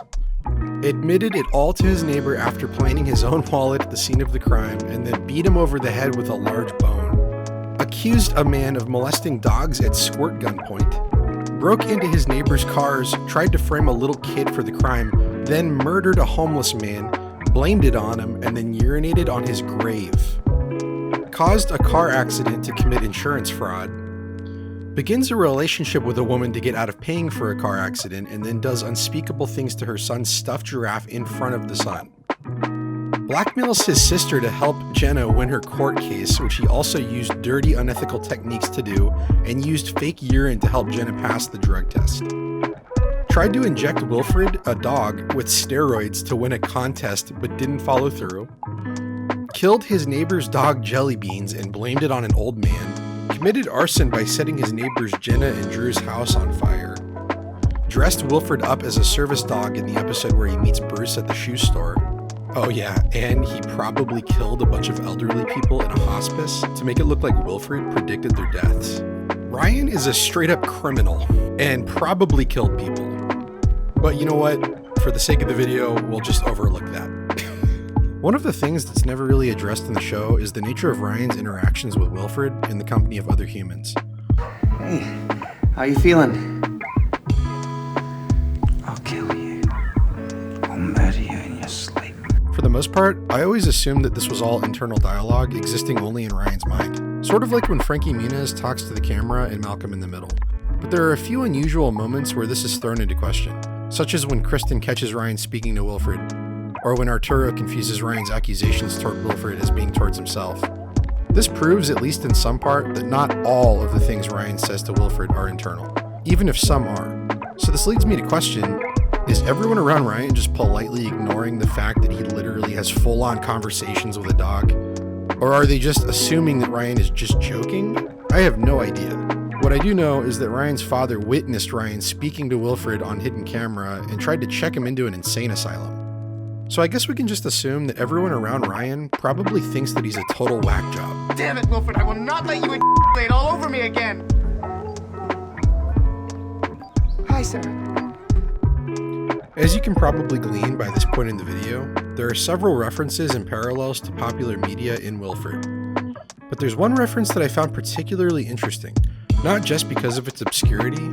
Admitted it all to his neighbor after planting his own wallet at the scene of the crime and then beat him over the head with a large bone. Accused a man of molesting dogs at squirt gun point. Broke into his neighbor's cars, tried to frame a little kid for the crime, then murdered a homeless man, blamed it on him, and then urinated on his grave. Caused a car accident to commit insurance fraud. Begins a relationship with a woman to get out of paying for a car accident, and then does unspeakable things to her son's stuffed giraffe in front of the son. Blackmails his sister to help Jenna win her court case, which he also used dirty, unethical techniques to do, and used fake urine to help Jenna pass the drug test. Tried to inject Wilfred, a dog, with steroids to win a contest but didn't follow through. Killed his neighbor's dog Jelly Beans and blamed it on an old man. Committed arson by setting his neighbors Jenna and Drew's house on fire. Dressed Wilfred up as a service dog in the episode where he meets Bruce at the shoe store. Oh yeah, and he probably killed a bunch of elderly people in a hospice to make it look like Wilfred predicted their deaths. Ryan is a straight up criminal and probably killed people. But you know what? For the sake of the video, we'll just overlook that. One of the things that's never really addressed in the show is the nature of Ryan's interactions with Wilfred in the company of other humans. Hey, how you feeling? I'll kill you. I'll murder you in your sleep. For the most part, I always assumed that this was all internal dialogue existing only in Ryan's mind. Sort of like when Frankie Muniz talks to the camera in Malcolm in the Middle. But there are a few unusual moments where this is thrown into question, such as when Kristen catches Ryan speaking to Wilfred, or when Arturo confuses Ryan's accusations toward Wilfred as being towards himself. This proves, at least in some part, that not all of the things Ryan says to Wilfred are internal, even if some are. So this leads me to question, is everyone around Ryan just politely ignoring the fact that he literally has full-on conversations with a dog? Or are they just assuming that Ryan is just joking? I have no idea. What I do know is that Ryan's father witnessed Ryan speaking to Wilfred on hidden camera and tried to check him into an insane asylum. So I guess we can just assume that everyone around Ryan probably thinks that he's a total whack job. Damn it, Wilfred, I will not let you it all over me again. Hi, sir. As you can probably glean by this point in the video, there are several references and parallels to popular media in Wilfred. But there's one reference that I found particularly interesting, not just because of its obscurity,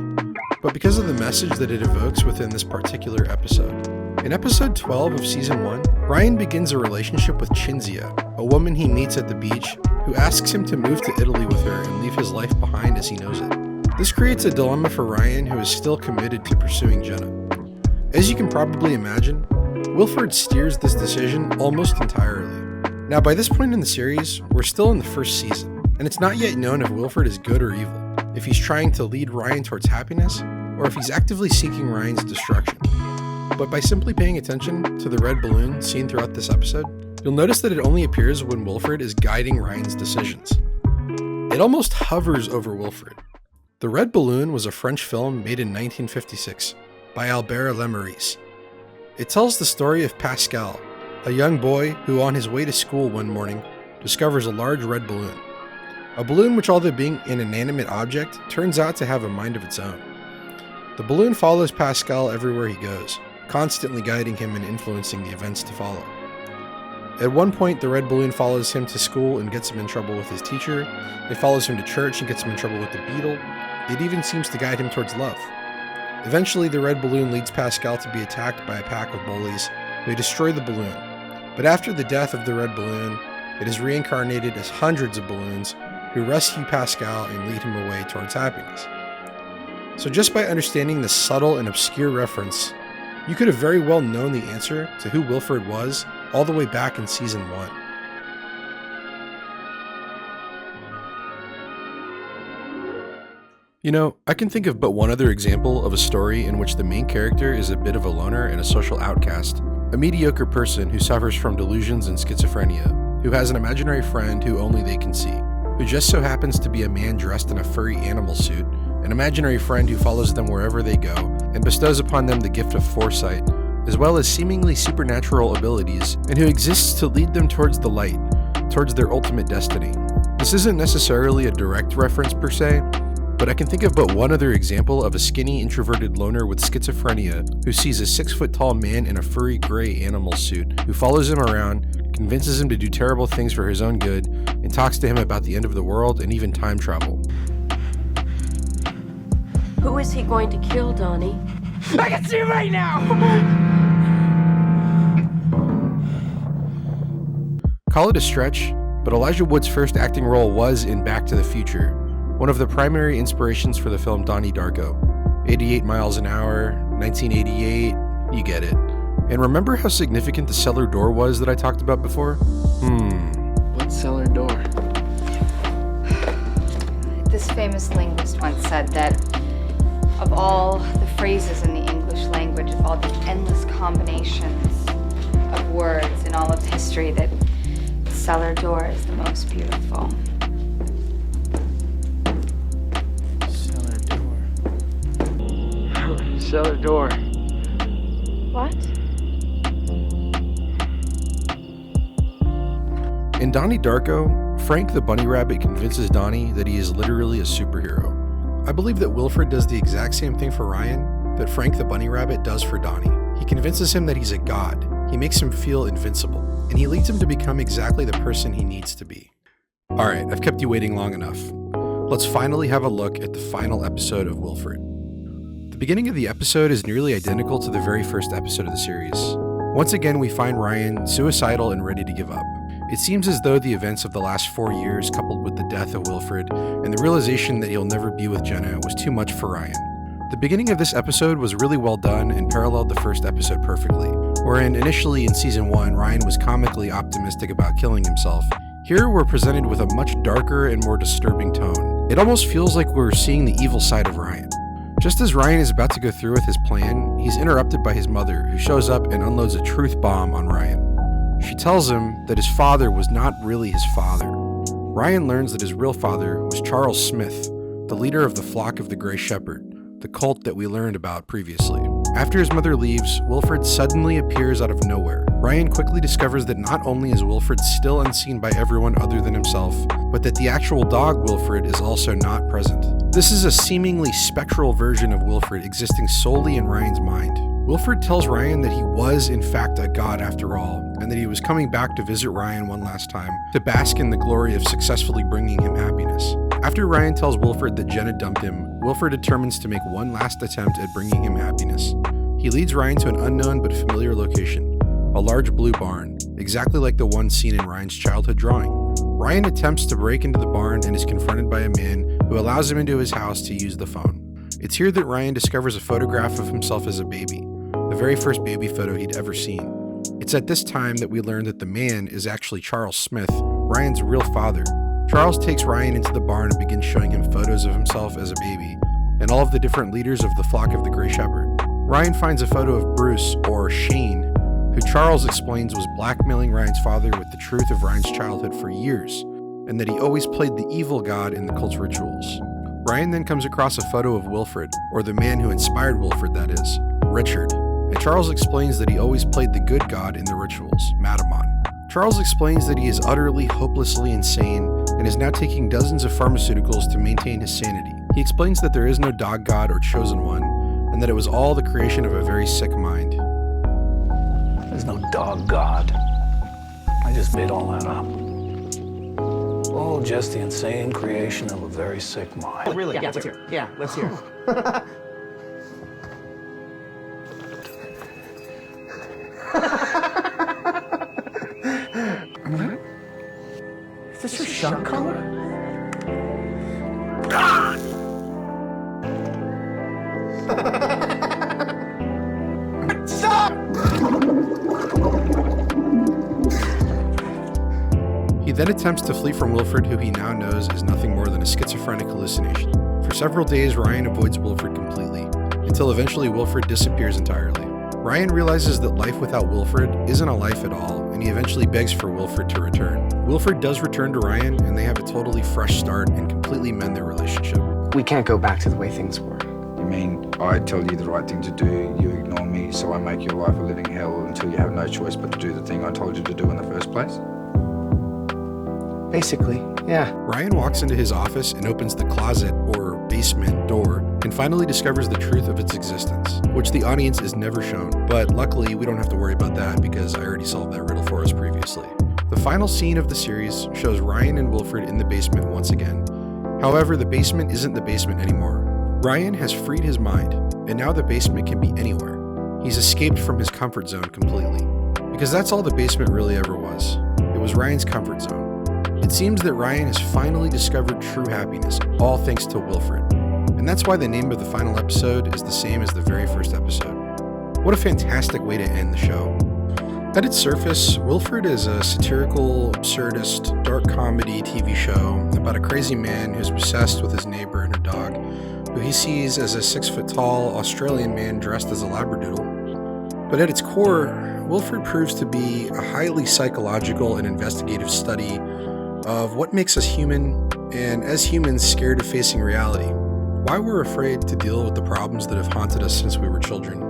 but because of the message that it evokes within this particular episode. In episode 12 of season 1, Ryan begins a relationship with Cinzia, a woman he meets at the beach who asks him to move to Italy with her and leave his life behind as he knows it. This creates a dilemma for Ryan, who is still committed to pursuing Jenna. As you can probably imagine, Wilfred steers this decision almost entirely. Now, by this point in the series, we're still in the first season, and it's not yet known if Wilfred is good or evil, if he's trying to lead Ryan towards happiness, or if he's actively seeking Ryan's destruction. But by simply paying attention to the red balloon seen throughout this episode, you'll notice that it only appears when Wilfred is guiding Ryan's decisions. It almost hovers over Wilfred. The Red Balloon was a French film made in 1956 by Albert Lemeris. It tells the story of Pascal, a young boy who on his way to school one morning discovers a large red balloon. A balloon which, although being an inanimate object, turns out to have a mind of its own. The balloon follows Pascal everywhere he goes, constantly guiding him and influencing the events to follow. At one point, the red balloon follows him to school and gets him in trouble with his teacher. It follows him to church and gets him in trouble with the beadle. It even seems to guide him towards love. Eventually, the red balloon leads Pascal to be attacked by a pack of bullies who destroy the balloon. But after the death of the red balloon, it is reincarnated as hundreds of balloons who rescue Pascal and lead him away towards happiness. So just by understanding this subtle and obscure reference, you could have very well known the answer to who Wilfred was all the way back in season 1. You know, I can think of but one other example of a story in which the main character is a bit of a loner and a social outcast, a mediocre person who suffers from delusions and schizophrenia, who has an imaginary friend who only they can see, who just so happens to be a man dressed in a furry animal suit, an imaginary friend who follows them wherever they go and bestows upon them the gift of foresight, as well as seemingly supernatural abilities, and who exists to lead them towards the light, towards their ultimate destiny. This isn't necessarily a direct reference per se, but I can think of but one other example of a skinny, introverted loner with schizophrenia who sees a 6-foot-tall man in a furry gray animal suit who follows him around, convinces him to do terrible things for his own good, and talks to him about the end of the world and even time travel. Who is he going to kill, Donnie? I can see right now! Call it a stretch, but Elijah Wood's first acting role was in Back to the Future, one of the primary inspirations for the film Donnie Darko. 88 miles an hour, 1988, you get it. And remember how significant the cellar door was that I talked about before? What cellar door? This famous linguist once said that of all the phrases in the English language, of all the endless combinations of words in all of history, that cellar door is the most beautiful. Cellar door. Cellar door. What? In Donnie Darko, Frank the Bunny Rabbit convinces Donnie that he is literally a superhero. I believe that Wilfred does the exact same thing for Ryan that Frank the Bunny Rabbit does for Donnie. He convinces him that he's a god, he makes him feel invincible, and he leads him to become exactly the person he needs to be. Alright, I've kept you waiting long enough. Let's finally have a look at the final episode of Wilfred. The beginning of the episode is nearly identical to the very first episode of the series. Once again, we find Ryan suicidal and ready to give up. It seems as though the events of the last 4 years, coupled with the death of Wilfred and the realization that he'll never be with Jenna, was too much for Ryan. The beginning of this episode was really well done and paralleled the first episode perfectly, wherein initially in season 1, Ryan was comically optimistic about killing himself. Here we're presented with a much darker and more disturbing tone. It almost feels like we're seeing the evil side of Ryan. Just as Ryan is about to go through with his plan, he's interrupted by his mother, who shows up and unloads a truth bomb on Ryan. She tells him that his father was not really his father. Ryan learns that his real father was Charles Smith, the leader of the Flock of the Grey Shepherd, the cult that we learned about previously. After his mother leaves, Wilfred suddenly appears out of nowhere. Ryan quickly discovers that not only is Wilfred still unseen by everyone other than himself, but that the actual dog Wilfred is also not present. This is a seemingly spectral version of Wilfred existing solely in Ryan's mind. Wilfred tells Ryan that he was in fact a god after all, and that he was coming back to visit Ryan one last time to bask in the glory of successfully bringing him happiness. After Ryan tells Wilfred that Jenna dumped him, Wilfred determines to make one last attempt at bringing him happiness. He leads Ryan to an unknown but familiar location, a large blue barn, exactly like the one seen in Ryan's childhood drawing. Ryan attempts to break into the barn and is confronted by a man who allows him into his house to use the phone. It's here that Ryan discovers a photograph of himself as a baby, the very first baby photo he'd ever seen. It's at this time that we learn that the man is actually Charles Smith, Ryan's real father. Charles takes Ryan into the barn and begins showing him photos of himself as a baby, and all of the different leaders of the flock of the Grey Shepherd. Ryan finds a photo of Bruce, or Shane, who Charles explains was blackmailing Ryan's father with the truth of Ryan's childhood for years, and that he always played the evil god in the cult's rituals. Ryan then comes across a photo of Wilfred, or the man who inspired Wilfred, that is, Richard, and Charles explains that he always played the good god in the rituals, Madamon. Charles explains that he is utterly, hopelessly insane and is now taking dozens of pharmaceuticals to maintain his sanity. He explains that there is no dog god or chosen one, and that it was all the creation of a very sick mind. There's no dog god. I just made all that up. Oh, just the insane creation of a very sick mind. Oh, really? Yeah, let's hear. Yeah, let's hear. Is this your shot collar? Stop! He then attempts to flee from Wilfred, who he now knows is nothing more than a schizophrenic hallucination. For several days, Ryan avoids Wilfred completely, until eventually Wilfred disappears entirely. Ryan realizes that life without Wilfred isn't a life at all, and he eventually begs for Wilfred to return. Wilfred does return to Ryan, and they have a totally fresh start and completely mend their relationship. We can't go back to the way things were. You mean I tell you the right thing to do, you ignore me, so I make your life a living hell until you have no choice but to do the thing I told you to do in the first place? Basically, yeah. Ryan walks into his office and opens the closet, or basement, door, and finally discovers the truth of its existence, which the audience is never shown. But luckily, we don't have to worry about that because I already solved that riddle for us previously. The final scene of the series shows Ryan and Wilfred in the basement once again. However, the basement isn't the basement anymore. Ryan has freed his mind, and now the basement can be anywhere. He's escaped from his comfort zone completely. Because that's all the basement really ever was. It was Ryan's comfort zone. It seems that Ryan has finally discovered true happiness, all thanks to Wilfred. And that's why the name of the final episode is the same as the very first episode. What a fantastic way to end the show. At its surface, Wilfred is a satirical, absurdist, dark comedy TV show about a crazy man who's obsessed with his neighbor and her dog, who he sees as a 6-foot-tall Australian man dressed as a Labradoodle. But at its core, Wilfred proves to be a highly psychological and investigative study of what makes us human, and as humans scared of facing reality, why we're afraid to deal with the problems that have haunted us since we were children,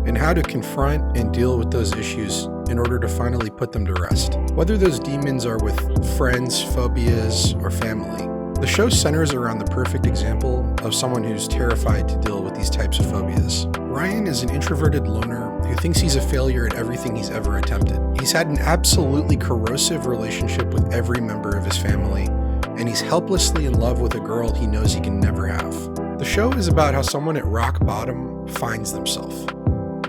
and how to confront and deal with those issues in order to finally put them to rest. Whether those demons are with friends, phobias, or family, the show centers around the perfect example of someone who's terrified to deal with these types of phobias. Ryan is an introverted loner who thinks he's a failure at everything he's ever attempted. He's had an absolutely corrosive relationship with every member of his family, and he's helplessly in love with a girl he knows he can never have. The show is about how someone at rock bottom finds themselves.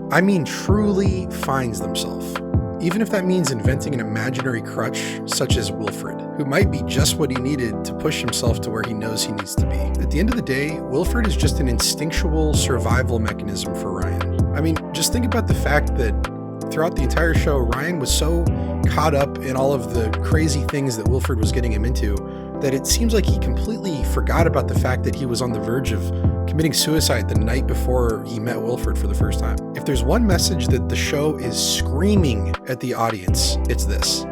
I mean, truly finds themselves. Even if that means inventing an imaginary crutch, such as Wilfred, who might be just what he needed to push himself to where he knows he needs to be. At the end of the day, Wilfred is just an instinctual survival mechanism for Ryan. I mean, just think about the fact that throughout the entire show, Ryan was so caught up in all of the crazy things that Wilfred was getting him into that it seems like he completely forgot about the fact that he was on the verge of committing suicide the night before he met Wilfred for the first time. If there's one message that the show is screaming at the audience, it's this: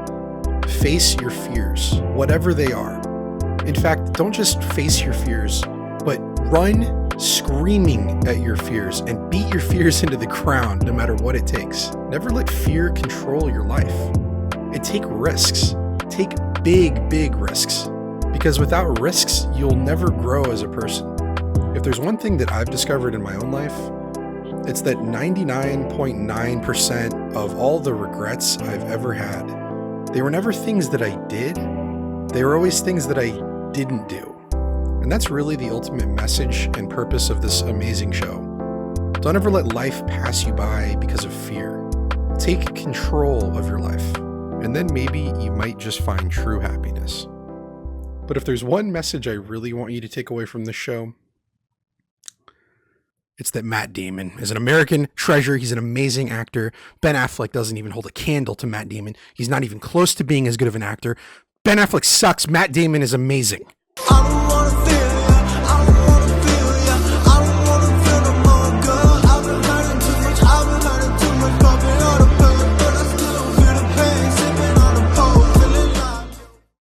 face your fears, whatever they are. In fact, don't just face your fears, but run screaming at your fears and beat your fears into the ground no matter what it takes. Never let fear control your life. And take risks. Take big risks. Because without risks, you'll never grow as a person. If there's one thing that I've discovered in my own life, it's that 99.9% of all the regrets I've ever had, they were never things that I did, they were always things that I didn't do. And that's really the ultimate message and purpose of this amazing show. Don't ever let life pass you by because of fear. Take control of your life, and then maybe you might just find true happiness. But if there's one message I really want you to take away from this show, it's that Matt Damon is an American treasure. He's an amazing actor. Ben Affleck doesn't even hold a candle to Matt Damon. He's not even close to being as good of an actor. Ben Affleck sucks. Matt Damon is amazing.